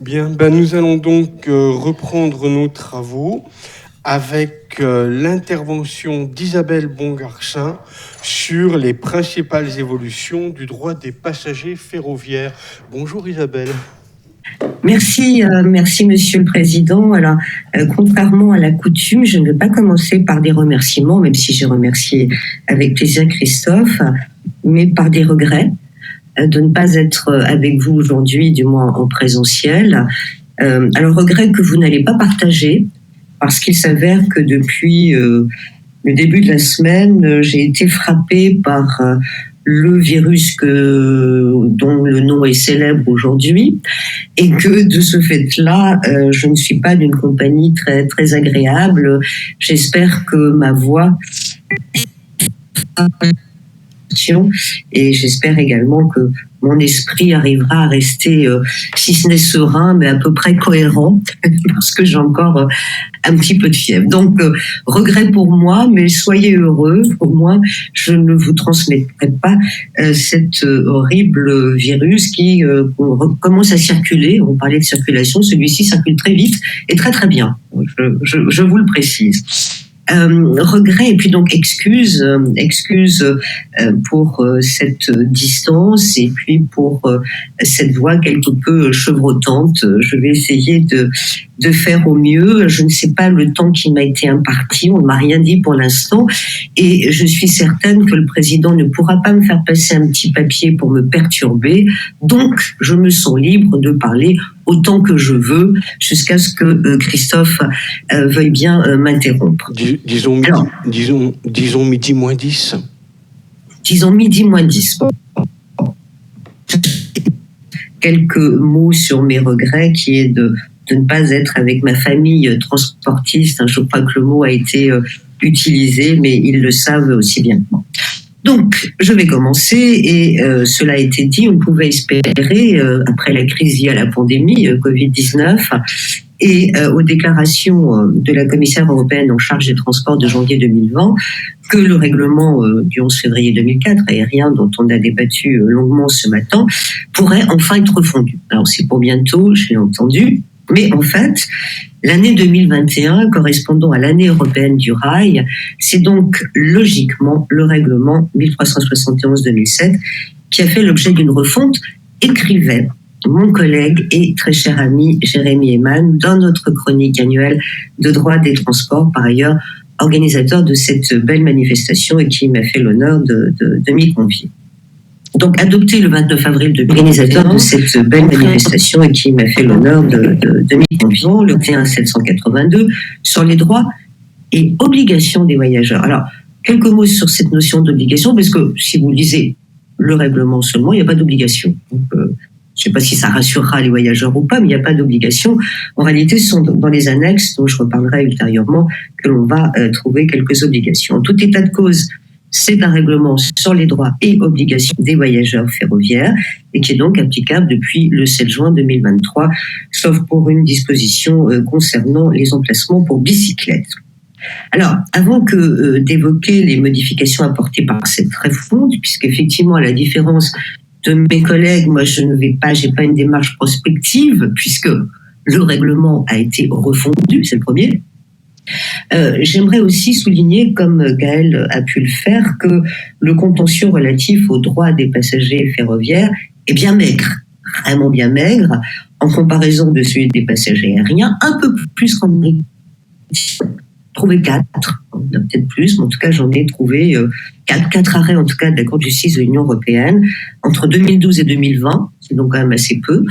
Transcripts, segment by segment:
Bien, nous allons donc reprendre nos travaux avec l'intervention d'Isabelle Bongarchin sur les principales évolutions du droit des passagers ferroviaires. Bonjour Isabelle. Merci Monsieur le Président. Alors, contrairement à la coutume, je ne vais pas commencer par des remerciements, même si j'ai remercié avec plaisir Christophe, mais par des regrets de ne pas être avec vous aujourd'hui, du moins en présentiel. Alors, regret que vous n'allez pas partager, parce qu'il s'avère que depuis le début de la semaine, j'ai été frappée par le virus dont le nom est célèbre aujourd'hui, et que de ce fait-là, je ne suis pas d'une compagnie très, très agréable. J'espère que ma voix et j'espère également que mon esprit arrivera à rester, si ce n'est serein, mais à peu près cohérent, parce que j'ai encore un petit peu de fièvre. Donc, regret pour moi, mais soyez heureux. Pour moi, je ne vous transmettrai pas cet horrible virus qui commence à circuler. On parlait de circulation, celui-ci circule très vite et très très bien. Je vous le précise. Regret et puis donc excuse pour cette distance et puis pour cette voix quelque peu chevrotante. Je vais essayer de faire au mieux. Je ne sais pas le temps qui m'a été imparti, on ne m'a rien dit pour l'instant et je suis certaine que le président ne pourra pas me faire passer un petit papier pour me perturber, donc je me sens libre de parler autant que je veux jusqu'à ce que Christophe veuille bien m'interrompre. Disons midi moins 10. Disons midi moins 10. Quelques mots sur mes regrets qui est de ne pas être avec ma famille transportiste. Je crois que le mot a été utilisé, mais ils le savent aussi bien que moi. Donc, je vais commencer et cela a été dit, on pouvait espérer, après la crise liée à la pandémie, Covid-19, et aux déclarations de la commissaire européenne en charge des transports de janvier 2020, que le règlement du 11 février 2004, aérien, dont on a débattu longuement ce matin, pourrait enfin être refondu. Alors, c'est pour bientôt, je l'ai entendu, mais en fait, l'année 2021, correspondant à l'année européenne du rail, c'est donc logiquement le règlement 1371-2007 qui a fait l'objet d'une refonte, écrivait mon collègue et très cher ami Jérémy Eman dans notre chronique annuelle de droit des transports, par ailleurs organisateur de cette belle manifestation et qui m'a fait l'honneur de m'y convier. Donc, adopté le 29 avril 2021, organisateur de cette belle manifestation et qui m'a fait l'honneur de m'y convier, le 11782, sur les droits et obligations des voyageurs. Alors, quelques mots sur cette notion d'obligation, parce que si vous lisez le règlement seulement, il n'y a pas d'obligation. Donc, je ne sais pas si ça rassurera les voyageurs ou pas, mais il n'y a pas d'obligation. En réalité, ce sont dans les annexes, dont je reparlerai ultérieurement, que l'on va trouver quelques obligations. En tout état de cause, c'est un règlement sur les droits et obligations des voyageurs ferroviaires et qui est donc applicable depuis le 7 juin 2023, sauf pour une disposition concernant les emplacements pour bicyclettes. Alors, avant d'évoquer les modifications apportées par cette réforme, puisqu'effectivement, à la différence de mes collègues, moi, j'ai pas une démarche prospective, puisque le règlement a été refondu, c'est le premier. J'aimerais aussi souligner, comme Gaël a pu le faire, que le contentieux relatif aux droits des passagers ferroviaires est bien maigre, vraiment bien maigre, en comparaison de celui des passagers aériens, un peu plus qu'en trouvé 4, il y en a peut-être plus, mais en tout cas j'en ai trouvé 4 arrêts en tout cas de la Cour de justice de l'Union européenne entre 2012 et 2020, c'est donc quand même assez peu,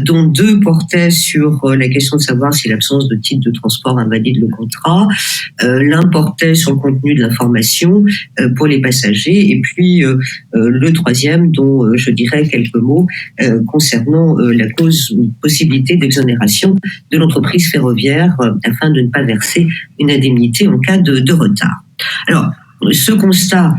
dont 2 portaient sur la question de savoir si l'absence de titre de transport invalide le contrat, l'un portait sur le contenu de l'information pour les passagers, et puis le troisième dont je dirais quelques mots concernant la possibilité d'exonération de l'entreprise ferroviaire afin de ne pas verser une indemnité en cas de retard. Alors, ce constat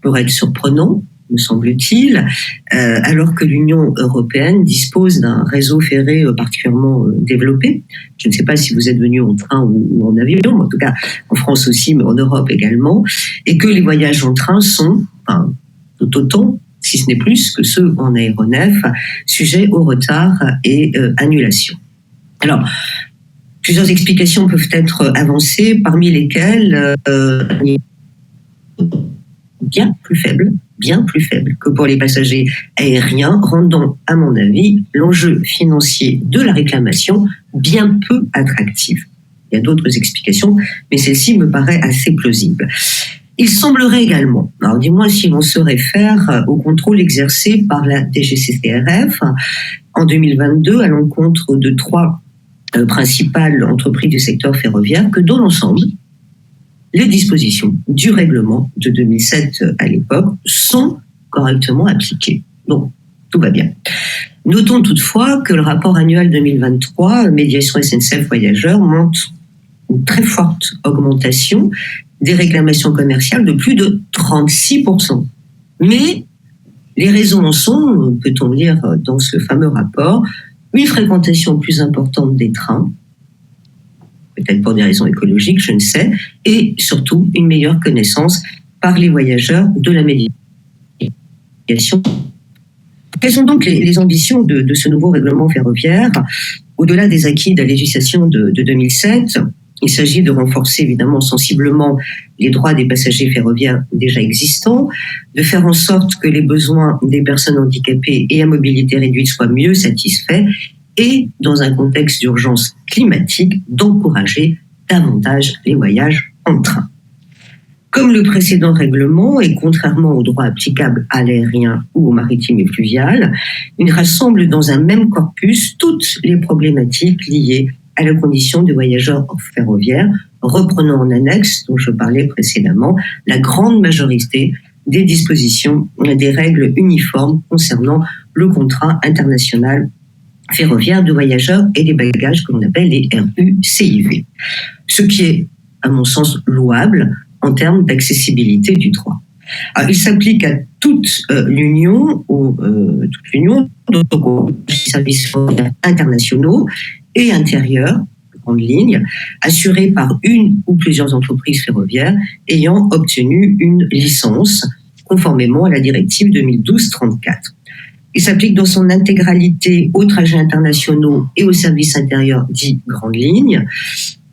pourrait être surprenant, me semble-t-il, alors que l'Union européenne dispose d'un réseau ferré particulièrement développé. Je ne sais pas si vous êtes venu en train ou en avion, mais en tout cas en France aussi, mais en Europe également, et que les voyages en train sont tout autant, si ce n'est plus que ceux en aéronef, sujets au retard et annulation. Alors, plusieurs explications peuvent être avancées, parmi lesquelles bien plus faible que pour les passagers aériens, rendant, à mon avis, l'enjeu financier de la réclamation bien peu attractif. Il y a d'autres explications, mais celle-ci me paraît assez plausible. Il semblerait également, alors dis-moi si l'on se réfère au contrôle exercé par la DGCCRF en 2022 à l'encontre de 3 principales entreprises du secteur ferroviaire, que dans l'ensemble, les dispositions du règlement de 2007 à l'époque sont correctement appliquées. Donc, tout va bien. Notons toutefois que le rapport annuel 2023, Médiation SNCF Voyageurs, montre une très forte augmentation des réclamations commerciales de plus de 36%. Mais les raisons en sont, peut-on lire dans ce fameux rapport, une fréquentation plus importante des trains, peut-être pour des raisons écologiques, je ne sais, et surtout une meilleure connaissance par les voyageurs de la médiation. Quelles sont donc les ambitions de ce nouveau règlement ferroviaire? Au-delà des acquis de la législation de 2007, il s'agit de renforcer évidemment sensiblement les droits des passagers ferroviaires déjà existants, de faire en sorte que les besoins des personnes handicapées et à mobilité réduite soient mieux satisfaits et, dans un contexte d'urgence climatique, d'encourager davantage les voyages en train. Comme le précédent règlement, et contrairement aux droits applicables à l'aérien ou au maritime et fluvial, il rassemble dans un même corpus toutes les problématiques liées à la condition de voyageurs ferroviaires, reprenant en annexe, dont je parlais précédemment, la grande majorité des dispositions des règles uniformes concernant le contrat international ferroviaire de voyageurs et des bagages que l'on appelle les RUCIV. Ce qui est, à mon sens, louable en termes d'accessibilité du droit. Alors, il s'applique à toute l'Union, donc aux services internationaux et intérieurs, grandes lignes, assurés par une ou plusieurs entreprises ferroviaires ayant obtenu une licence conformément à la directive 2012-34. Il s'applique dans son intégralité aux trajets internationaux et aux services intérieurs dits grandes lignes,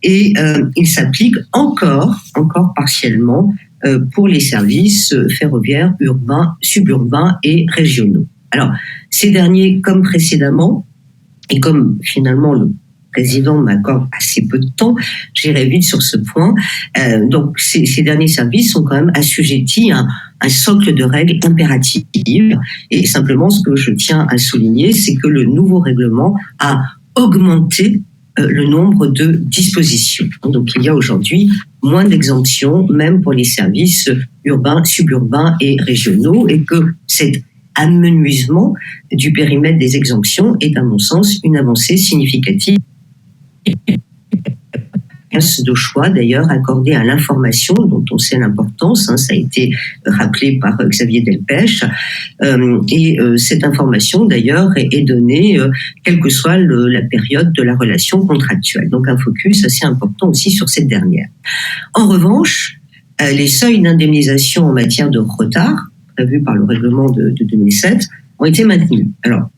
et il s'applique encore partiellement pour les services ferroviaires urbains, suburbains et régionaux. Alors, ces derniers, comme précédemment, et comme finalement le président m'accorde assez peu de temps, j'irai vite sur ce point. Donc, ces derniers services sont quand même assujettis à un socle de règles impératives. Et simplement, ce que je tiens à souligner, c'est que le nouveau règlement a augmenté le nombre de dispositions. Donc, il y a aujourd'hui moins d'exemptions, même pour les services urbains, suburbains et régionaux, et que cet amenuisement du périmètre des exemptions est, à mon sens, une avancée significative de choix d'ailleurs accordé à l'information dont on sait l'importance, ça a été rappelé par Xavier Delpech, et cette information d'ailleurs est donnée quelle que soit la période de la relation contractuelle. Donc un focus assez important aussi sur cette dernière. En revanche, les seuils d'indemnisation en matière de retard prévus par le règlement de 2007 ont été maintenus. Alors,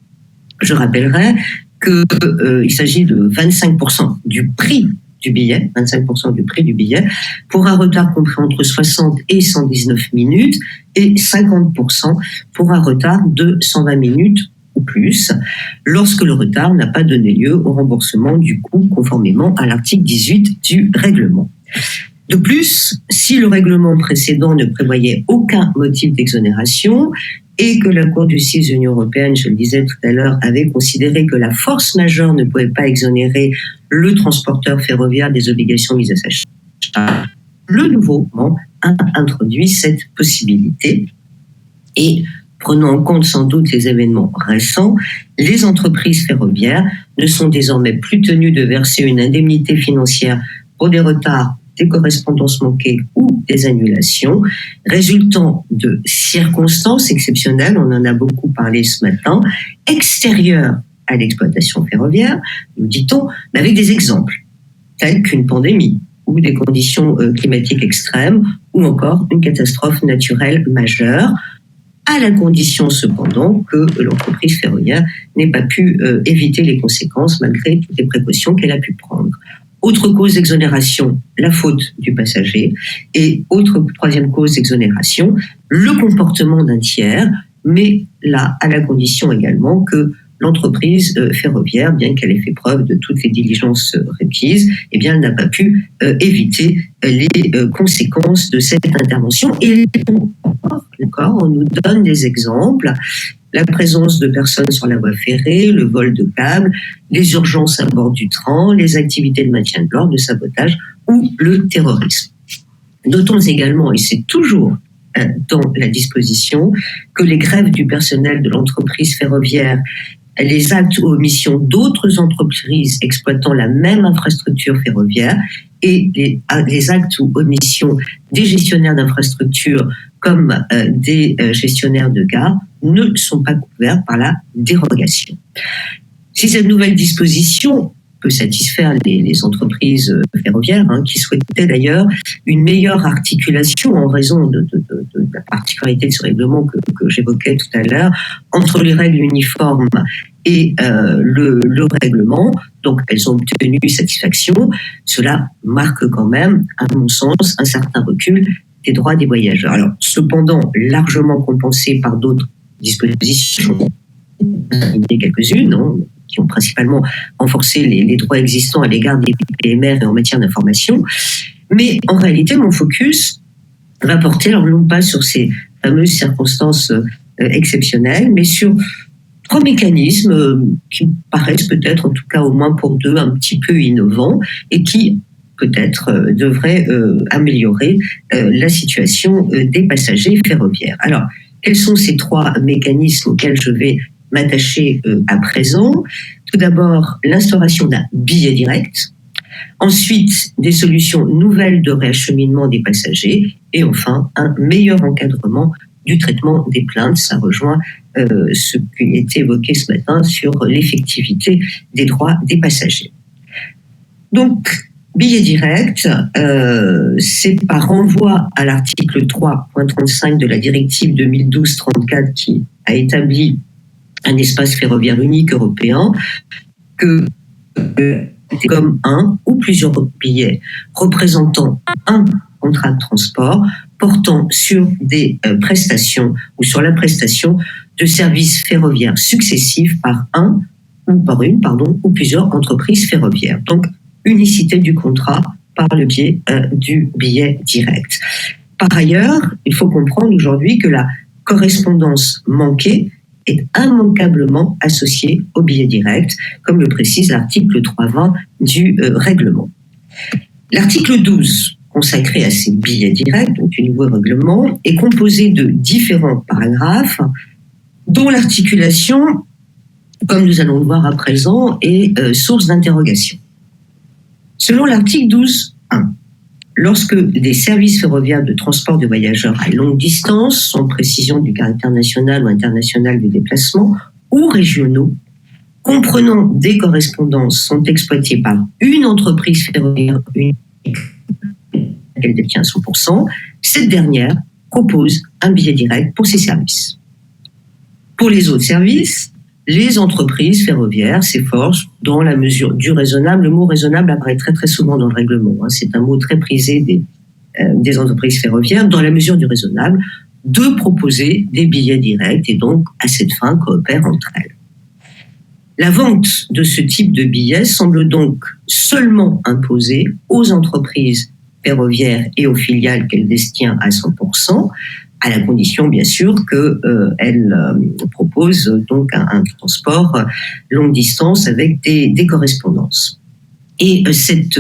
je rappellerai qu'il s'agit de 25% du prix du billet, 25% du prix du billet, pour un retard compris entre 60 et 119 minutes, et 50% pour un retard de 120 minutes ou plus, lorsque le retard n'a pas donné lieu au remboursement du coût conformément à l'article 18 du règlement. De plus, si le règlement précédent ne prévoyait aucun motif d'exonération et que la Cour de justice de l'Union européenne, je le disais tout à l'heure, avait considéré que la force majeure ne pouvait pas exonérer le transporteur ferroviaire des obligations mises à sa charge, le nouveau règlement a introduit cette possibilité. Et prenant en compte sans doute les événements récents, les entreprises ferroviaires ne sont désormais plus tenues de verser une indemnité financière pour des retards, des correspondances manquées ou des annulations, résultant de circonstances exceptionnelles, on en a beaucoup parlé ce matin, extérieures à l'exploitation ferroviaire, nous dit-on, mais avec des exemples, tels qu'une pandémie, ou des conditions climatiques extrêmes, ou encore une catastrophe naturelle majeure, à la condition cependant que l'entreprise ferroviaire n'ait pas pu éviter les conséquences malgré toutes les précautions qu'elle a pu prendre. Autre cause d'exonération, la faute du passager. Et troisième cause d'exonération, le comportement d'un tiers, mais là, à la condition également que l'entreprise ferroviaire, bien qu'elle ait fait preuve de toutes les diligences requises, eh bien, elle n'a pas pu éviter les conséquences de cette intervention. Et d'accord, on nous donne des exemples. La présence de personnes sur la voie ferrée, le vol de câbles, les urgences à bord du train, les activités de maintien de l'ordre, de sabotage ou le terrorisme. Notons également, et c'est toujours dans la disposition, que les grèves du personnel de l'entreprise ferroviaire, les actes ou omissions d'autres entreprises exploitant la même infrastructure ferroviaire et les actes ou omissions des gestionnaires d'infrastructures comme des gestionnaires de gare ne sont pas couverts par la dérogation. Si cette nouvelle disposition peut satisfaire les entreprises ferroviaires, qui souhaitaient d'ailleurs une meilleure articulation en raison de la particularité de ce règlement que j'évoquais tout à l'heure, entre les règles uniformes et le règlement, donc elles ont obtenu satisfaction. Cela marque quand même, à mon sens, un certain recul des droits des voyageurs. Alors, cependant, largement compensé par d'autres dispositions, quelques-unes, qui ont principalement renforcé les droits existants à l'égard des PMR et en matière d'information. Mais en réalité, mon focus va porter, alors non pas sur ces fameuses circonstances exceptionnelles, mais sur 3 mécanismes qui paraissent peut-être, en tout cas au moins pour 2, un petit peu innovants et qui peut-être devraient améliorer la situation des passagers ferroviaires. Alors, quels sont ces 3 mécanismes auxquels je vais m'attacher à présent? Tout d'abord, l'instauration d'un billet direct. Ensuite, des solutions nouvelles de réacheminement des passagers. Et enfin, un meilleur encadrement du traitement des plaintes. Ça rejoint ce qui était évoqué ce matin sur l'effectivité des droits des passagers. Donc, billet direct, c'est par renvoi à l'article 3.35 de la directive 2012-34 qui a établi un espace ferroviaire unique européen, que comme un ou plusieurs billets représentant un contrat de transport portant sur des prestations ou sur la prestation de services ferroviaires successifs par ou plusieurs entreprises ferroviaires. Donc, unicité du contrat par le biais du billet direct. Par ailleurs, il faut comprendre aujourd'hui que la correspondance manquée est immanquablement associée au billet direct, comme le précise l'article 3.20 du règlement. L'article 12, consacré à ces billets directs, donc du nouveau règlement, est composé de différents paragraphes dont l'articulation, comme nous allons le voir à présent, est source d'interrogation. Selon l'article 12.1, lorsque des services ferroviaires de transport de voyageurs à longue distance, sans précision du caractère national ou international du déplacement, ou régionaux, comprenant des correspondances, sont exploités par une entreprise ferroviaire unique, laquelle détient 100%, cette dernière propose un billet direct pour ses services. Pour les autres services, les entreprises ferroviaires s'efforcent, dans la mesure du raisonnable, le mot raisonnable apparaît très très souvent dans le règlement, c'est un mot très prisé des entreprises ferroviaires, dans la mesure du raisonnable, de proposer des billets directs et donc à cette fin coopèrent entre elles. La vente de ce type de billets semble donc seulement imposée aux entreprises ferroviaires et aux filiales qu'elle détient à 100%, à la condition bien sûr qu'elle propose donc un transport longue distance avec des correspondances. Et cette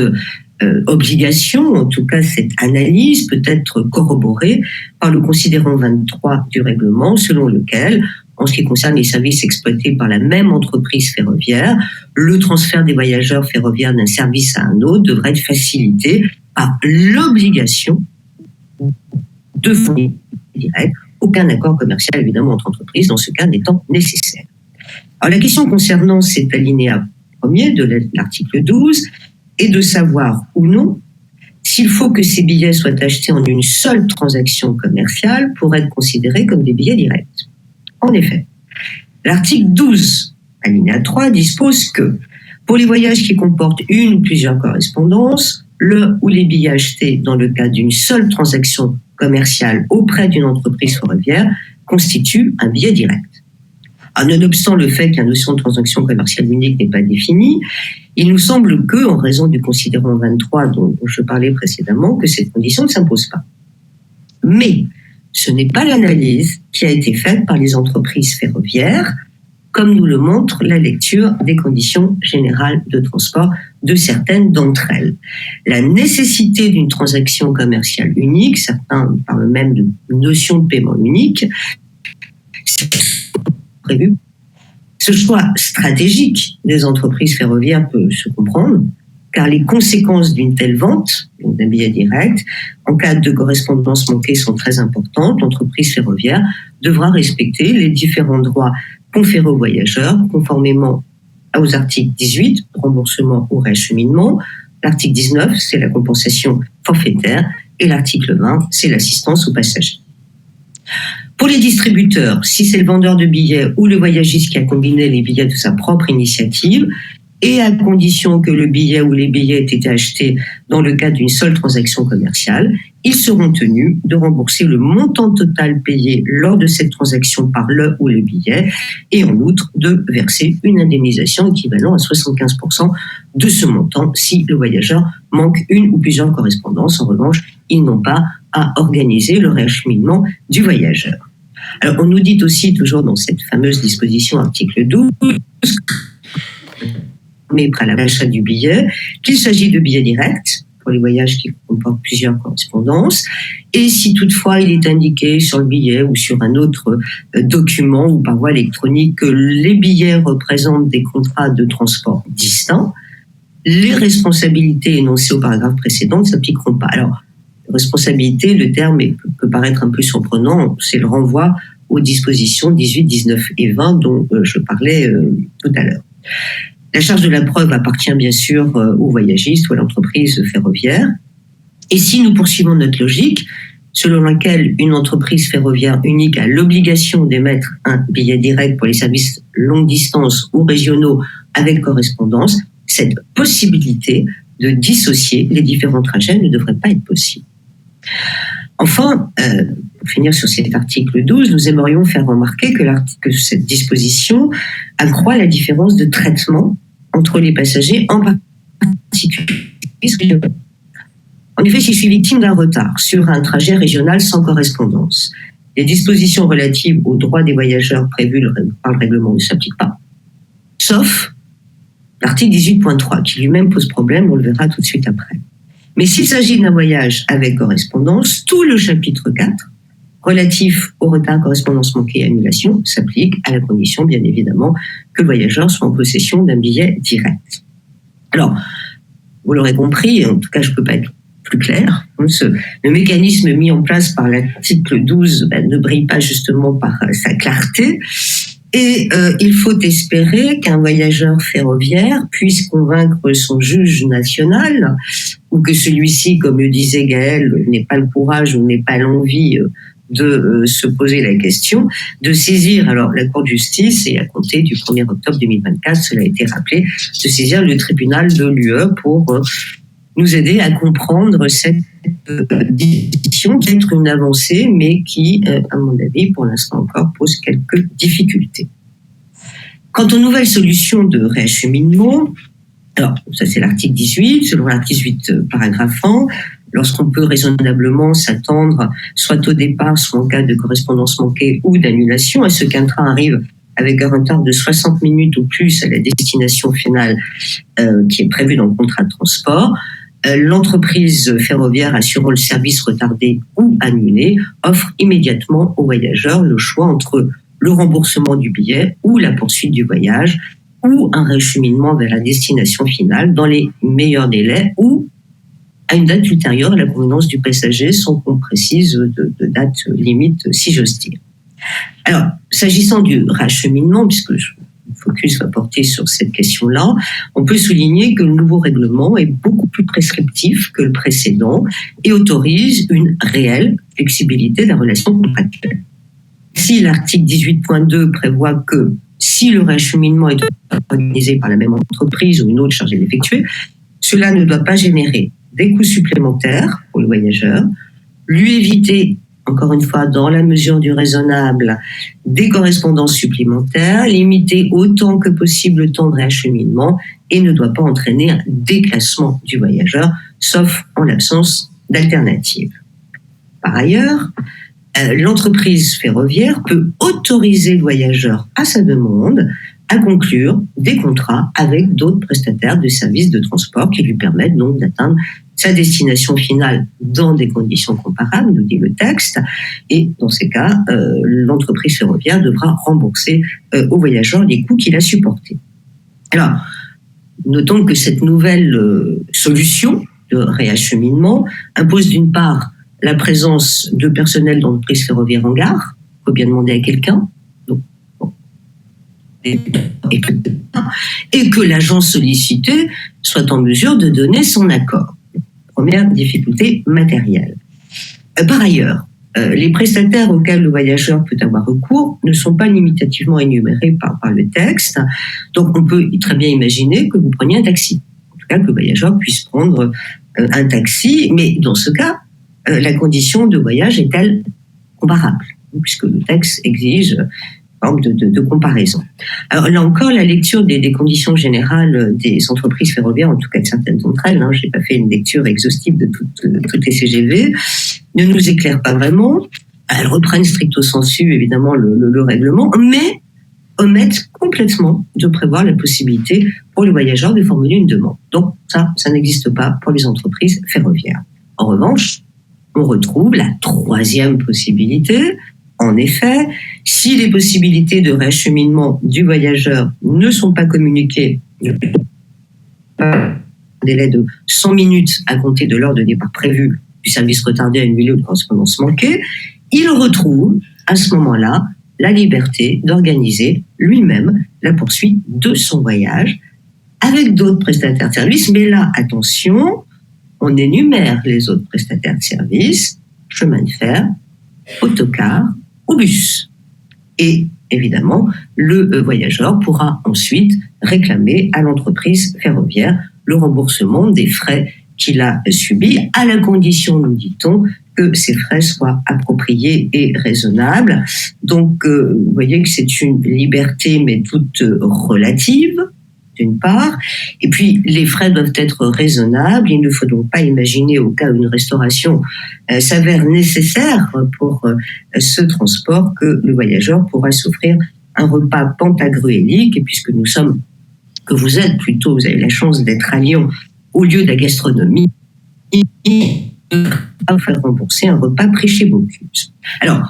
obligation, en tout cas cette analyse, peut être corroborée par le considérant 23 du règlement, selon lequel, en ce qui concerne les services exploités par la même entreprise ferroviaire, le transfert des voyageurs ferroviaires d'un service à un autre devrait être facilité par l'obligation de fournir direct, aucun accord commercial évidemment entre entreprises dans ce cas n'étant nécessaire. Alors la question concernant cet alinéa premier de l'article 12 est de savoir ou non s'il faut que ces billets soient achetés en une seule transaction commerciale pour être considérés comme des billets directs. En effet, l'article 12, alinéa 3, dispose que pour les voyages qui comportent une ou plusieurs correspondances, le ou les billets achetés dans le cadre d'une seule transaction commerciale auprès d'une entreprise ferroviaire constituent un billet direct. Nonobstant le fait que la notion de transaction commerciale unique n'est pas définie, il nous semble que, en raison du considérant 23 dont je parlais précédemment, que cette condition ne s'impose pas. Mais ce n'est pas l'analyse qui a été faite par les entreprises ferroviaires, comme nous le montre la lecture des conditions générales de transport de certaines d'entre elles. La nécessité d'une transaction commerciale unique, certains parlent même de notion de paiement unique, prévu. Ce choix stratégique des entreprises ferroviaires peut se comprendre, car les conséquences d'une telle vente, donc d'un billet direct, en cas de correspondance manquée sont très importantes. L'entreprise ferroviaire devra respecter les différents droits conférés aux voyageurs, conformément aux articles 18, remboursement ou réacheminement. L'article 19, c'est la compensation forfaitaire, et l'article 20, c'est l'assistance aux passagers. Pour les distributeurs, si c'est le vendeur de billets ou le voyagiste qui a combiné les billets de sa propre initiative, et à condition que le billet ou les billets aient été achetés dans le cadre d'une seule transaction commerciale, ils seront tenus de rembourser le montant total payé lors de cette transaction par le ou le billet, et en outre de verser une indemnisation équivalente à 75% de ce montant si le voyageur manque une ou plusieurs correspondances. En revanche, ils n'ont pas à organiser le réacheminement du voyageur. Alors, on nous dit aussi, toujours dans cette fameuse disposition article 12, mais à l'achat du billet, qu'il s'agit de billets directs pour les voyages qui comportent plusieurs correspondances, et si toutefois il est indiqué sur le billet ou sur un autre document ou par voie électronique que les billets représentent des contrats de transport distincts, les responsabilités énoncées au paragraphe précédent ne s'appliqueront pas. Alors, responsabilité, le terme peut paraître un peu surprenant, c'est le renvoi aux dispositions 18, 19 et 20 dont je parlais tout à l'heure. La charge de la preuve appartient bien sûr au voyagiste ou à l'entreprise ferroviaire. Et si nous poursuivons notre logique, selon laquelle une entreprise ferroviaire unique a l'obligation d'émettre un billet direct pour les services longue distance ou régionaux avec correspondance, cette possibilité de dissocier les différents trajets ne devrait pas être possible. Enfin, pour finir sur cet article 12, nous aimerions faire remarquer que cette disposition accroît la différence de traitement entre les passagers, en particulier. En effet, si je suis victime d'un retard sur un trajet régional sans correspondance, les dispositions relatives aux droits des voyageurs prévues par le règlement ne s'appliquent pas, sauf l'article 18.3, qui lui-même pose problème, on le verra tout de suite après. Mais s'il s'agit d'un voyage avec correspondance, tout le chapitre 4, relatif au retard, correspondance manquée et annulation, s'applique à la condition, bien évidemment, que le voyageur soit en possession d'un billet direct. Alors, vous l'aurez compris, en tout cas, je ne peux pas être plus clair. Le mécanisme mis en place par l'article 12 ne brille pas justement par sa clarté. Et il faut espérer qu'un voyageur ferroviaire puisse convaincre son juge national, ou que celui-ci, comme le disait Gaël, n'ait pas le courage ou n'ait pas l'envie de se poser la question, de saisir alors la Cour de justice, et à compter du 1er octobre 2024, cela a été rappelé, de saisir le tribunal de l'UE pour nous aider à comprendre cette décision qui est une avancée, mais qui, à mon avis, pour l'instant encore, pose quelques difficultés. Quant aux nouvelles solutions de réacheminement, alors ça c'est l'article 18, selon l'article 18 paragraphe 1, lorsqu'on peut raisonnablement s'attendre, soit au départ, soit en cas de correspondance manquée ou d'annulation, à ce qu'un train arrive avec un retard de 60 minutes ou plus à la destination finale qui est prévue dans le contrat de transport, l'entreprise ferroviaire assurant le service retardé ou annulé offre immédiatement aux voyageurs le choix entre le remboursement du billet ou la poursuite du voyage ou un réacheminement vers la destination finale dans les meilleurs délais ou à une date ultérieure à la convenance du passager sans qu'on précise de date limite, si j'ose dire. Alors, s'agissant du réacheminement, puisque le focus va porter sur cette question-là, on peut souligner que le nouveau règlement est beaucoup plus prescriptif que le précédent et autorise une réelle flexibilité de la relation contractuelle. Si l'article 18.2 prévoit que si le réacheminement est organisé par la même entreprise ou une autre chargée d'effectuer, cela ne doit pas générer des coûts supplémentaires pour le voyageur, lui éviter, encore une fois, dans la mesure du raisonnable, des correspondances supplémentaires, limiter autant que possible le temps de réacheminement et ne doit pas entraîner un déclassement du voyageur, sauf en l'absence d'alternative. Par ailleurs, l'entreprise ferroviaire peut autoriser le voyageur à sa demande à conclure des contrats avec d'autres prestataires de services de transport qui lui permettent donc d'atteindre sa destination finale dans des conditions comparables, nous dit le texte. Et dans ces cas, l'entreprise ferroviaire devra rembourser au voyageur les coûts qu'il a supportés. Alors, notons que cette nouvelle solution de réacheminement impose d'une part la présence de personnel d'entreprise ferroviaire en gare. Il faut bien demander à quelqu'un. Donc, bon. Et que l'agent sollicité soit en mesure de donner son accord. Première difficulté matérielle. Par ailleurs, les prestataires auxquels le voyageur peut avoir recours ne sont pas limitativement énumérés par le texte. Donc, on peut très bien imaginer que vous preniez un taxi. En tout cas, que le voyageur puisse prendre un taxi. Mais dans ce cas, la condition de voyage est-elle comparable, puisque le texte exige une forme de comparaison. Alors là encore, la lecture des conditions générales des entreprises ferroviaires, en tout cas de certaines d'entre elles, je n'ai pas fait une lecture exhaustive de toutes les CGV, ne nous éclaire pas vraiment. Elles reprennent stricto sensu, évidemment, le règlement, mais omettent complètement de prévoir la possibilité pour les voyageurs de formuler une demande. Donc ça n'existe pas pour les entreprises ferroviaires. En revanche, on retrouve la troisième possibilité. En effet, si les possibilités de réacheminement du voyageur ne sont pas communiquées un délai de 100 minutes à compter de l'heure de départ prévu du service retardé, annulé ou de correspondance manquée, il retrouve à ce moment-là la liberté d'organiser lui-même la poursuite de son voyage avec d'autres prestataires de services. Mais là, attention, on énumère les autres prestataires de services, chemin de fer, autocar ou bus. Et évidemment, le voyageur pourra ensuite réclamer à l'entreprise ferroviaire le remboursement des frais qu'il a subis, à la condition, nous dit-on, que ces frais soient appropriés et raisonnables. Donc, vous voyez que c'est une liberté, mais toute relative, d'une part, et puis les frais doivent être raisonnables. Il ne faut donc pas imaginer au cas où une restauration s'avère nécessaire pour ce transport que le voyageur pourra s'offrir un repas pantagruélique. Et puisque vous avez la chance d'être à Lyon au lieu de la gastronomie, à vous faire rembourser un repas pris chez Bocuse. Alors,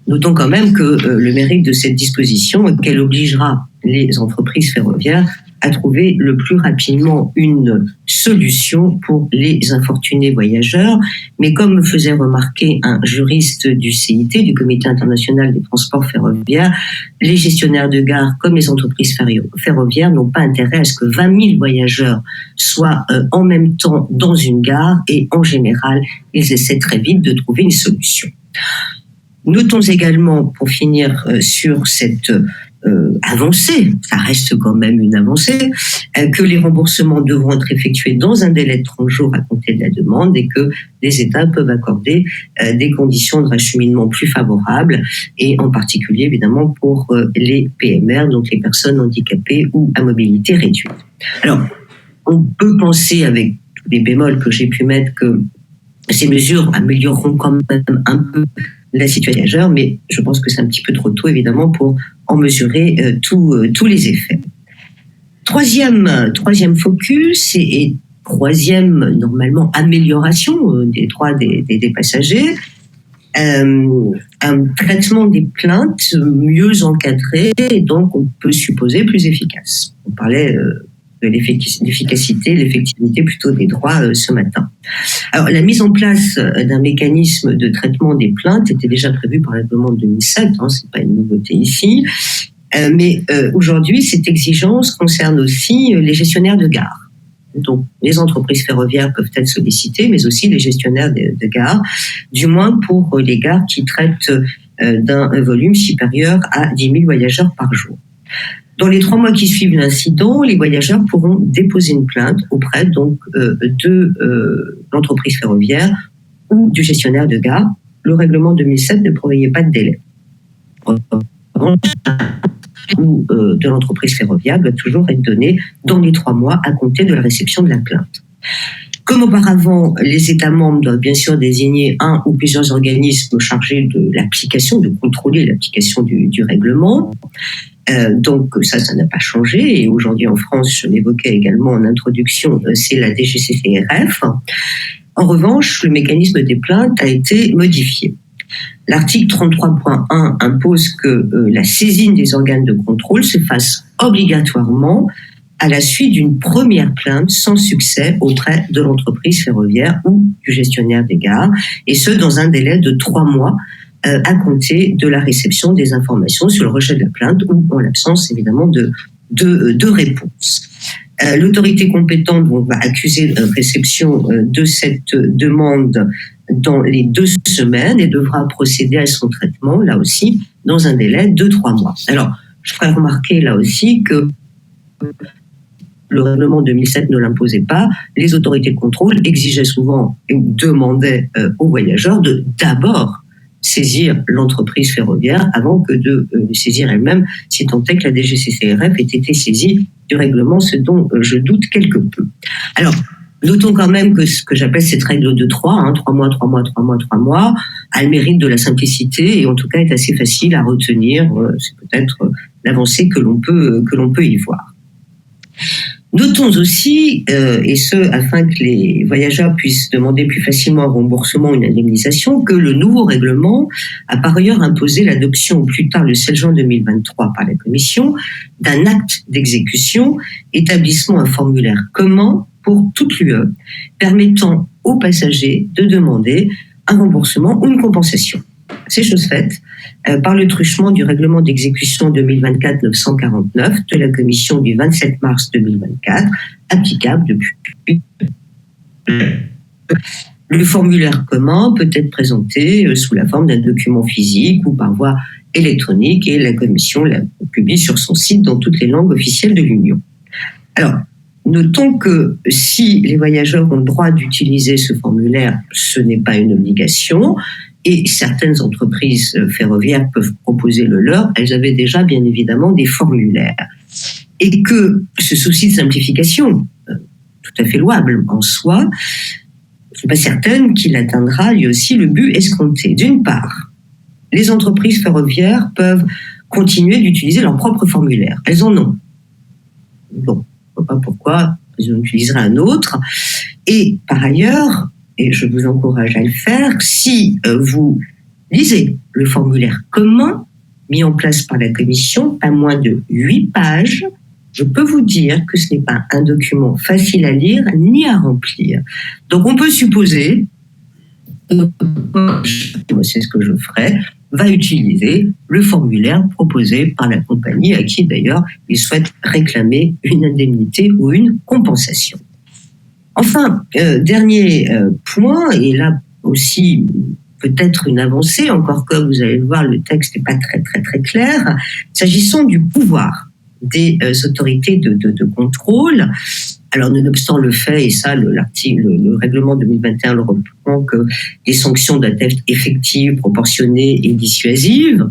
notons quand même que le mérite de cette disposition est qu'elle obligera les entreprises ferroviaires à trouver le plus rapidement une solution pour les infortunés voyageurs. Mais comme me faisait remarquer un juriste du CIT, du Comité international des transports ferroviaires, les gestionnaires de gare comme les entreprises ferroviaires n'ont pas intérêt à ce que 20 000 voyageurs soient en même temps dans une gare, et en général, ils essaient très vite de trouver une solution. Notons également, pour finir sur cette avancée, ça reste quand même une avancée, que les remboursements devront être effectués dans un délai de 30 jours à compter de la demande, et que les États peuvent accorder des conditions de racheminement plus favorables, et en particulier évidemment pour les PMR, donc les personnes handicapées ou à mobilité réduite. Alors, on peut penser, avec tous les bémols que j'ai pu mettre, que ces mesures amélioreront quand même un peu la situation, mais je pense que c'est un petit peu trop tôt, évidemment, pour en mesurer tous les effets. Troisième focus et troisième, normalement, amélioration des droits des passagers, un traitement des plaintes mieux encadré, et donc on peut supposer plus efficace. On parlait de l'effectivité plutôt des droits ce matin. Alors, la mise en place d'un mécanisme de traitement des plaintes était déjà prévue par la règlement de 2007, c'est pas une nouveauté ici, mais aujourd'hui, cette exigence concerne aussi les gestionnaires de gare. Donc, les entreprises ferroviaires peuvent être sollicitées, mais aussi les gestionnaires de gare, du moins pour les gares qui traitent d'un volume supérieur à 10 000 voyageurs par jour. Dans les 3 mois qui suivent l'incident, les voyageurs pourront déposer une plainte auprès de l'entreprise ferroviaire ou du gestionnaire de gare. Le règlement 2007 ne prévoyait pas de délai. Ou de l'entreprise ferroviaire doit toujours être donné dans les 3 mois à compter de la réception de la plainte. Comme auparavant, les États membres doivent bien sûr désigner un ou plusieurs organismes chargés de l'application, de contrôler l'application du règlement. Donc ça n'a pas changé. Et aujourd'hui en France, je l'évoquais également en introduction, c'est la DGCCRF. En revanche, le mécanisme des plaintes a été modifié. L'article 33.1 impose que la saisine des organes de contrôle se fasse obligatoirement à la suite d'une première plainte sans succès auprès de l'entreprise ferroviaire ou du gestionnaire des gares, et ce dans un délai de 3 mois à compter de la réception des informations sur le rejet de la plainte ou en l'absence évidemment de réponse. L'autorité compétente va accuser la réception de cette demande dans les 2 semaines et devra procéder à son traitement, là aussi, dans un délai de 3 mois. Alors, je ferai remarquer là aussi que le règlement 2007 ne l'imposait pas. Les autorités de contrôle exigeaient souvent ou demandaient aux voyageurs de d'abord saisir l'entreprise ferroviaire avant que de le saisir elle-même, si tant est que la DGCCRF ait été saisie du règlement, ce dont je doute quelque peu. Alors, notons quand même que ce que j'appelle cette règle de 3, 3 mois, 3 mois, 3 mois, 3 mois, a le mérite de la simplicité et en tout cas est assez facile à retenir. C'est peut-être l'avancée que l'on peut y voir. Notons aussi, et ce afin que les voyageurs puissent demander plus facilement un remboursement ou une indemnisation, que le nouveau règlement a par ailleurs imposé l'adoption au plus tard le 16 juin 2023 par la Commission d'un acte d'exécution établissant un formulaire commun pour toute l'UE, permettant aux passagers de demander un remboursement ou une compensation. C'est chose faite par le truchement du règlement d'exécution 2024-949 de la Commission du 27 mars 2024, applicable depuis. Le formulaire commun peut être présenté sous la forme d'un document physique ou par voie électronique et la Commission la publie sur son site dans toutes les langues officielles de l'Union. Alors, notons que si les voyageurs ont le droit d'utiliser ce formulaire, ce n'est pas une obligation. Et certaines entreprises ferroviaires peuvent proposer le leur, elles avaient déjà bien évidemment des formulaires. Et que ce souci de simplification, tout à fait louable en soi, je ne suis pas certaine qu'il atteindra lui aussi le but escompté. D'une part, les entreprises ferroviaires peuvent continuer d'utiliser leur propre formulaire. Elles en ont. Bon, je ne vois pas pourquoi elles en utiliseraient un autre. Et par ailleurs, et je vous encourage à le faire, si vous lisez le formulaire commun mis en place par la Commission, pas moins de 8 pages, je peux vous dire que ce n'est pas un document facile à lire ni à remplir. Donc on peut supposer, c'est ce que je ferai, va utiliser le formulaire proposé par la compagnie à qui d'ailleurs il souhaite réclamer une indemnité ou une compensation. Enfin, dernier point, et là aussi peut-être une avancée, encore que vous allez le voir, le texte n'est pas très très très clair, s'agissant du pouvoir des autorités de contrôle. Alors, nonobstant le fait, et ça, le règlement 2021 le reprend, que les sanctions doivent être effectives, proportionnées et dissuasives,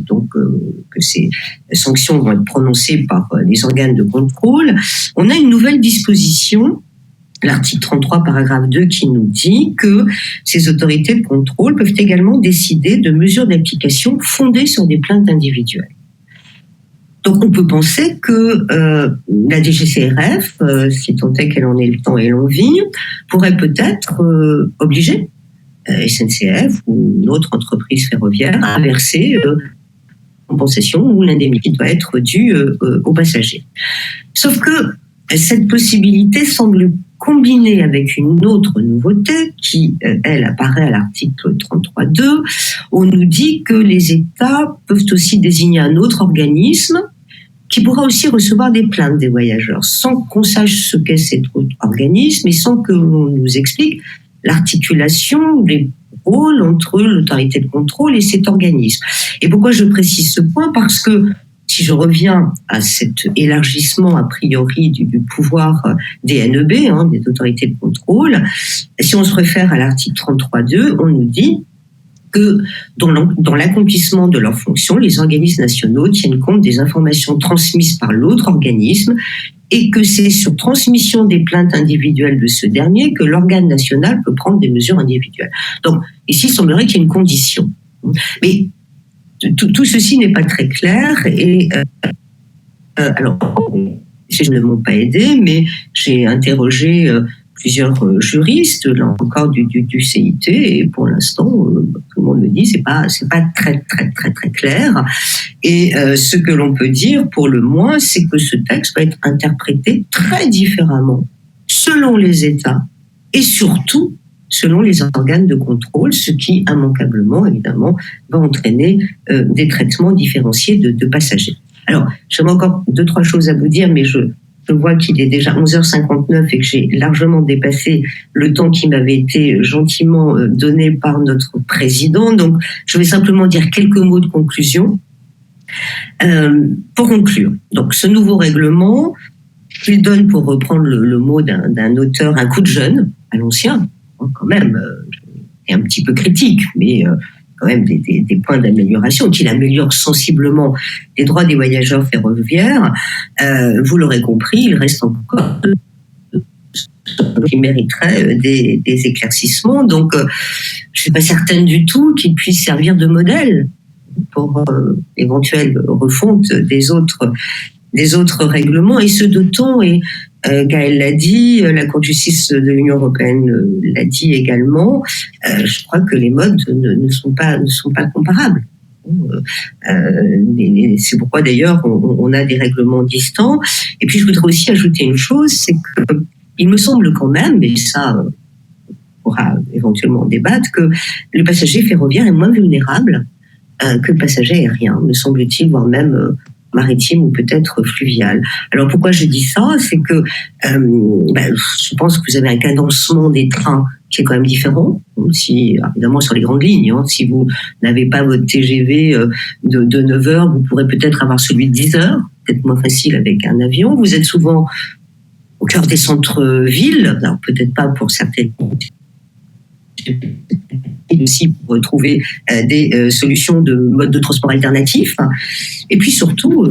donc que ces sanctions vont être prononcées par les organes de contrôle, on a une nouvelle disposition, l'article 33, paragraphe 2, qui nous dit que ces autorités de contrôle peuvent également décider de mesures d'application fondées sur des plaintes individuelles. Donc on peut penser que la DGCRF, si tant est qu'elle en ait le temps et l'envie, pourrait peut-être obliger SNCF ou une autre entreprise ferroviaire à verser compensation ou l'indemnité qui doit être due aux passagers. Sauf que cette possibilité semble combinée avec une autre nouveauté qui, elle, apparaît à l'article 33.2, où on nous dit que les États peuvent aussi désigner un autre organisme qui pourra aussi recevoir des plaintes des voyageurs, sans qu'on sache ce qu'est cet autre organisme et sans que l'on nous explique l'articulation des contrôle entre l'autorité de contrôle et cet organisme. Et pourquoi je précise ce point ? Parce que si je reviens à cet élargissement a priori du pouvoir des NEB, des autorités de contrôle, si on se réfère à l'article 33.2, on nous dit que dans l'accomplissement de leurs fonctions, les organismes nationaux tiennent compte des informations transmises par l'autre organisme et que c'est sur transmission des plaintes individuelles de ce dernier que l'organe national peut prendre des mesures individuelles. Donc ici, il semblerait qu'il y ait une condition. Mais tout ceci n'est pas très clair et alors, je ne m'ont pas aidé, mais j'ai interrogé plusieurs juristes, là encore du CIT, et pour l'instant, tout le monde me dit, c'est pas très clair. Et ce que l'on peut dire, pour le moins, c'est que ce texte va être interprété très différemment selon les États et surtout selon les organes de contrôle, ce qui, immanquablement, évidemment, va entraîner des traitements différenciés de passagers. Alors, j'aimerais encore 2-3 choses à vous dire, mais je vois qu'il est déjà 11h59 et que j'ai largement dépassé le temps qui m'avait été gentiment donné par notre président. Donc, je vais simplement dire quelques mots de conclusion. Pour conclure, donc ce nouveau règlement, il donne, pour reprendre le mot d'un auteur, un coup de jeune à l'ancien, quand même, est un petit peu critique, mais quand même des points d'amélioration, qu'il améliore sensiblement les droits des voyageurs ferroviaires. Vous l'aurez compris, il reste encore qui mériterait des éclaircissements. Donc, je ne suis pas certaine du tout qu'il puisse servir de modèle pour éventuelle refonte des autres règlements. Et ce d'autant, et Gaël l'a dit, la Cour de justice de l'Union européenne l'a dit également, je crois que les modes ne sont pas comparables. C'est pourquoi d'ailleurs on a des règlements distants. Et puis je voudrais aussi ajouter une chose, c'est que il me semble quand même, et ça on pourra éventuellement débattre, que le passager ferroviaire est moins vulnérable que le passager aérien, me semble-t-il, voire même maritime ou peut-être fluvial. Alors pourquoi je dis ça ? C'est que je pense que vous avez un cadencement des trains qui est quand même différent, si, évidemment sur les grandes lignes. Si vous n'avez pas votre TGV de 9 heures, vous pourrez peut-être avoir celui de 10 heures, peut-être moins facile avec un avion. Vous êtes souvent au cœur des centres-villes, alors peut-être pas pour certaines aussi pour trouver des solutions de mode de transport alternatifs. Et puis surtout,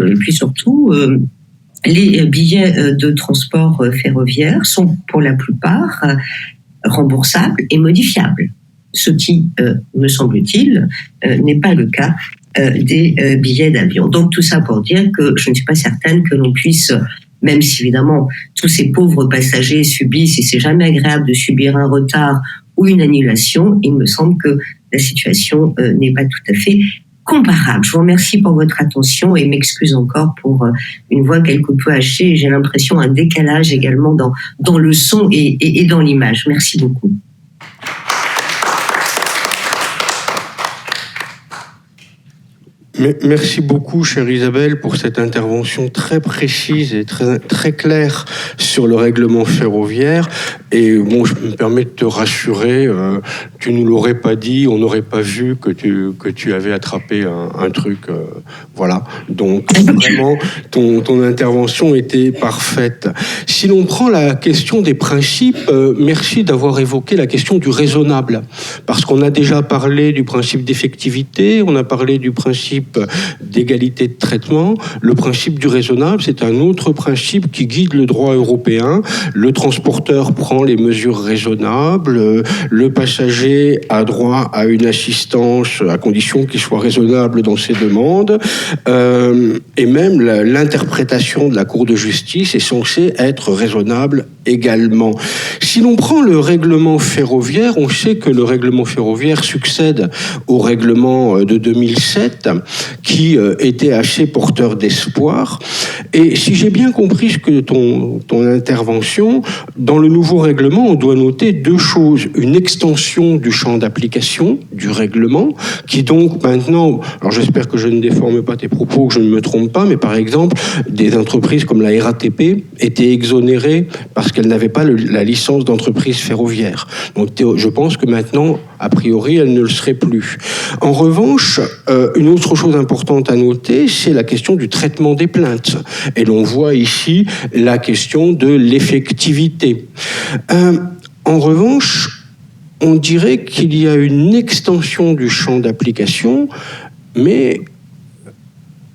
les billets de transport ferroviaire sont pour la plupart remboursables et modifiables, ce qui, me semble-t-il, n'est pas le cas des billets d'avion. Donc tout ça pour dire que je ne suis pas certaine que l'on puisse, même si évidemment tous ces pauvres passagers subissent, et c'est jamais agréable de subir un retard ou une annulation, il me semble que la situation n'est pas tout à fait comparable. Je vous remercie pour votre attention et m'excuse encore pour une voix quelque peu hachée. J'ai l'impression un décalage également dans le son et dans l'image. Merci beaucoup. Merci beaucoup, chère Isabelle, pour cette intervention très précise et très claire sur le règlement ferroviaire. Et bon, je me permets de te rassurer, tu ne nous l'aurais pas dit, on n'aurait pas vu que tu avais attrapé un truc. Voilà. Donc, vraiment, ton intervention était parfaite. Si l'on prend la question des principes, merci d'avoir évoqué la question du raisonnable. Parce qu'on a déjà parlé du principe d'effectivité, on a parlé du principe d'égalité de traitement. Le principe du raisonnable, c'est un autre principe qui guide le droit européen. Le transporteur prend les mesures raisonnables, le passager a droit à une assistance à condition qu'il soit raisonnable dans ses demandes, et même l'interprétation de la Cour de justice est censée être raisonnable également. Si l'on prend le règlement ferroviaire, on sait que le règlement ferroviaire succède au règlement de 2007 qui était assez porteur d'espoir. Et si j'ai bien compris ce que ton intervention, dans le nouveau règlement, on doit noter deux choses. Une extension du champ d'application du règlement, qui donc maintenant, alors j'espère que je ne déforme pas tes propos, que je ne me trompe pas, mais par exemple, des entreprises comme la RATP étaient exonérées parce qu'elles n'avaient pas la licence d'entreprise ferroviaire. Donc je pense que maintenant, A priori, elle ne le serait plus. En revanche, une autre chose importante à noter, c'est la question du traitement des plaintes. Et l'on voit ici la question de l'effectivité. En revanche, on dirait qu'il y a une extension du champ d'application, mais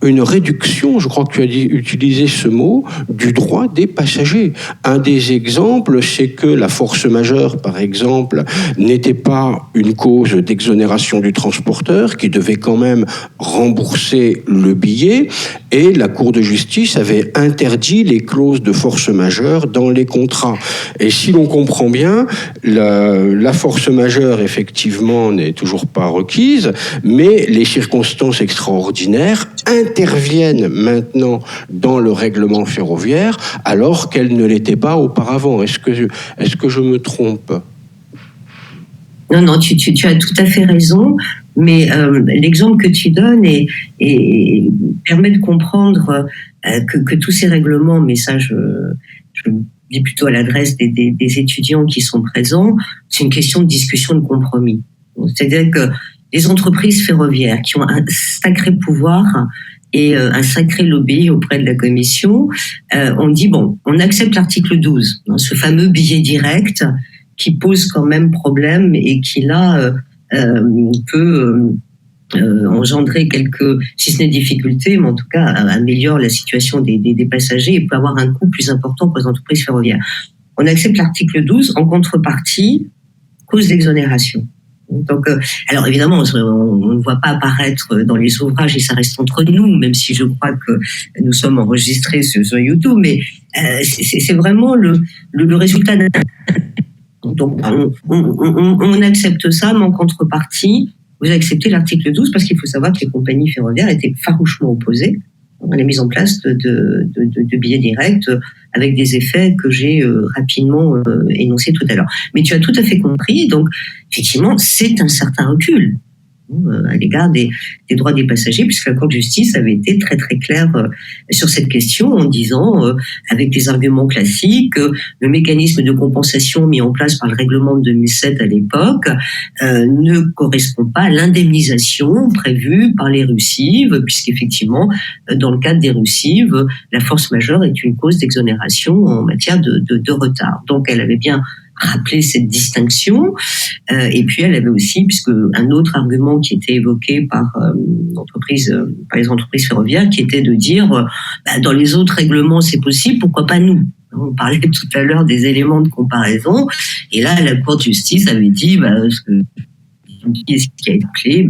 une réduction, je crois que tu as utilisé ce mot, du droit des passagers. Un des exemples, c'est que la force majeure, par exemple, n'était pas une cause d'exonération du transporteur, qui devait quand même rembourser le billet, et la Cour de justice avait interdit les clauses de force majeure dans les contrats. Et si l'on comprend bien, la force majeure, effectivement, n'est toujours pas requise, mais les circonstances extraordinaires interviennent maintenant dans le règlement ferroviaire alors qu'elles ne l'étaient pas auparavant. Est-ce que je me trompe ? Non, tu as tout à fait raison, mais l'exemple que tu donnes permet de comprendre que tous ces règlements, mais ça je dis plutôt à l'adresse des étudiants qui sont présents, c'est une question de discussion, de compromis. C'est-à-dire que les entreprises ferroviaires qui ont un sacré pouvoir et un sacré lobby auprès de la commission, on dit bon, on accepte l'article 12, ce fameux billet direct qui pose quand même problème et qui là peut engendrer quelques, si ce n'est difficultés, mais en tout cas améliore la situation des passagers et peut avoir un coût plus important pour les entreprises ferroviaires. On accepte l'article 12 en contrepartie, cause d'exonération. Donc, alors évidemment, on ne voit pas apparaître dans les ouvrages et ça reste entre nous, même si je crois que nous sommes enregistrés sur YouTube, mais c'est vraiment le résultat d'un... Donc, on accepte ça, mais en contrepartie, vous acceptez l'article 12 parce qu'il faut savoir que les compagnies ferroviaires étaient farouchement opposées à la mise en place de billets directs avec des effets que j'ai rapidement énoncés tout à l'heure. Mais tu as tout à fait compris, donc effectivement, c'est un certain recul à l'égard des droits des passagers, puisque la Cour de justice avait été très très claire sur cette question en disant, avec des arguments classiques, le mécanisme de compensation mis en place par le règlement de 2007 à l'époque ne correspond pas à l'indemnisation prévue par les russives, puisqu'effectivement, dans le cadre des russives, la force majeure est une cause d'exonération en matière de retard. Donc elle avait bien rappeler cette distinction. Et puis elle avait aussi, puisque un autre argument qui était évoqué par les entreprises ferroviaires, qui était de dire dans les autres règlements c'est possible, pourquoi pas nous? On parlait tout à l'heure des éléments de comparaison, et là la Cour de justice avait dit ce qui a été clé,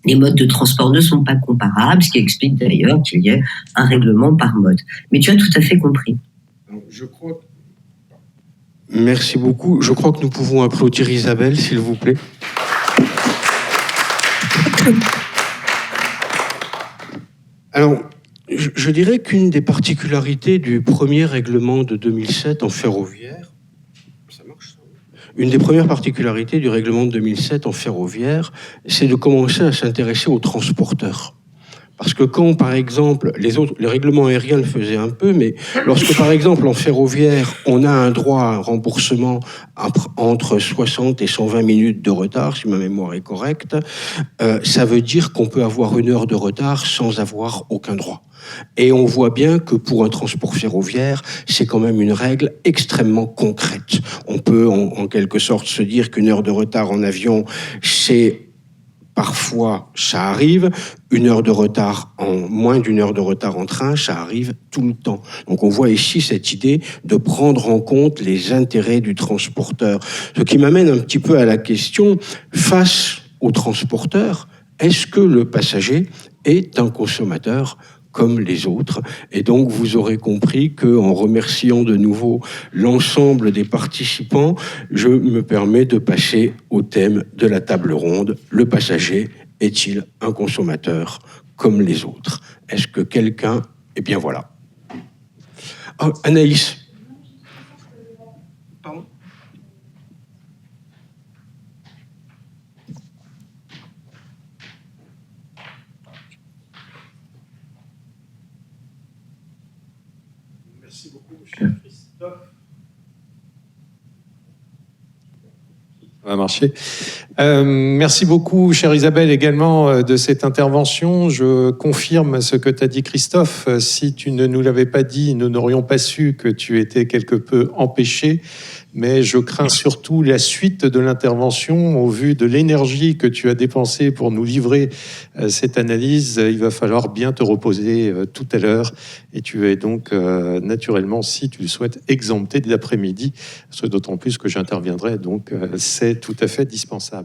les modes de transport ne sont pas comparables, ce qui explique d'ailleurs qu'il y ait un règlement par mode. Mais tu as tout à fait compris. Je crois. Merci beaucoup. Je crois que nous pouvons applaudir Isabelle, s'il vous plaît. Alors, je dirais qu'une des particularités du premier règlement de 2007 en ferroviaire, une des premières particularités du règlement de 2007 en ferroviaire, c'est de commencer à s'intéresser aux transporteurs. Parce que quand, par exemple, les règlements aériens le faisaient un peu, mais lorsque, par exemple, en ferroviaire, on a un droit à un remboursement entre 60 et 120 minutes de retard, si ma mémoire est correcte, ça veut dire qu'on peut avoir 1 heure de retard sans avoir aucun droit. Et on voit bien que pour un transport ferroviaire, c'est quand même une règle extrêmement concrète. On peut, en quelque sorte, se dire qu'1 heure de retard en avion, c'est... Parfois, ça arrive, 1 heure de retard, moins d'1 heure de retard en train, ça arrive tout le temps. Donc on voit ici cette idée de prendre en compte les intérêts du transporteur. Ce qui m'amène un petit peu à la question, face au transporteur, est-ce que le passager est un consommateur comme les autres? Et donc, vous aurez compris qu'en remerciant de nouveau l'ensemble des participants, je me permets de passer au thème de la table ronde. Le passager est-il un consommateur comme les autres? Est-ce que quelqu'un... Eh bien, voilà. Oh, Anaïs. Pardon ? Merci beaucoup, monsieur Christophe. Ça va marcher. Merci beaucoup, chère Isabelle, également de cette intervention. Je confirme ce que t'as dit, Christophe. Si tu ne nous l'avais pas dit, nous n'aurions pas su que tu étais quelque peu empêché. Mais je crains surtout la suite de l'intervention au vu de l'énergie que tu as dépensée pour nous livrer cette analyse. Il va falloir bien te reposer tout à l'heure et tu es donc naturellement, si tu le souhaites, exempté de l'après-midi, d'autant plus que j'interviendrai, donc c'est tout à fait dispensable.